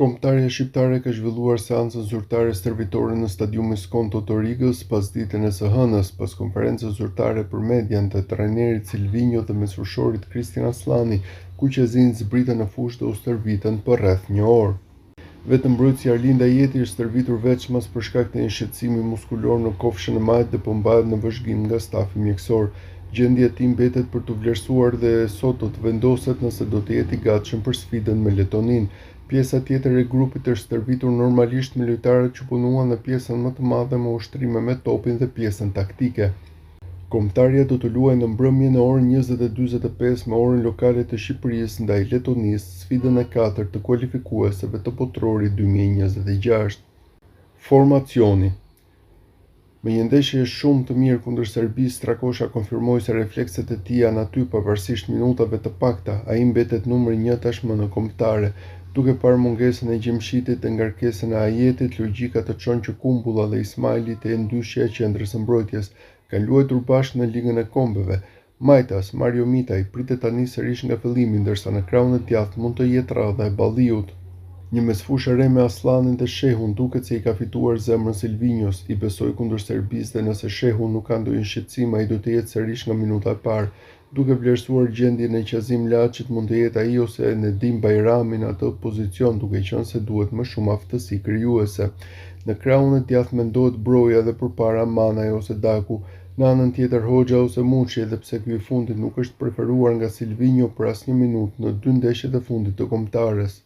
Kombëtarja shqiptare ka zhvilluar seancën zyrtare stërvitore në stadiumin Skonto të Rigës pas ditën e së hënës, pas konferencës zyrtare për median të trajnerit Silvinjo dhe mesfushorit Kristian Aslani, kuqezinjtë zbritën në fushë dhe u stërvitën për rreth një orë. Vetëm mbrojtësi Arlinda Jeti është stërvitur veçmas për shkak të një shqetësimi muskulor në kofshën e majtë dhe po mbahet në vëzhgim nga stafi mjekësor. Gjendja e tij mbetet për të vlerësuar dhe sot do të vendoset nëse do të jetë i gatshëm për sfidën me Letonin. Pjesa tjetër e grupit është stërvitur normalisht me lojtarët që punuan në pjesën më të madhe me ushtrime me topin dhe pjesën taktike. Kombëtarja do të luajë në mbrëmjen e orën 20:45 me orën lokale të Shqipërisë ndaj Letonisë, sfidën e 4 të kualifikuesave të Botrorit 2026. Formacioni. Me një ndeshje shumë të mirë kundër Serbisë, Strakosha konfirmoi se reflekset e tij janë aty pavarësisht minutave të pakta. Ai mbetet numri 1 tashmë në kombëtare. Duke parë mungesën e Gjemshitit dhe ngarkesën e Ajetit, logjika të çon që Kumbulla dhe Ismaili të jenë ndyshja e qendrës së mbrojtjes. Kanë luajtur bashkë në Ligën e Kombeve. Majtas, Mario Mitaj pritet tani sërish nga fillimi, ndërsa në krahun e djathtë mund të jetë radha e Balliut. Një mesfushë re me Aslanin dhe Shehun duket se i ka fituar zemrën Silvinjos, i besoi kundër Serbisë dhe nëse Shehu nuk ka ndonjë shqetësim, ai do të jetë sërish nga minuta e parë. Duke vlerësuar gjendjen e Qazim Laçit, mund të jetë ai ose Nedim Bajrami në atë pozicion, duke qenë se duhet më shumë aftësi krijuese. Në krahun e djathtë mendohet Broja dhe përpara Manaj ose Daku, në anën tjetër Hoxha ose Muçi, edhe pse ky i fundit nuk është preferuar nga Silvinjo për asnjë minutë në dy ndeshjet e fundit të kombëtares.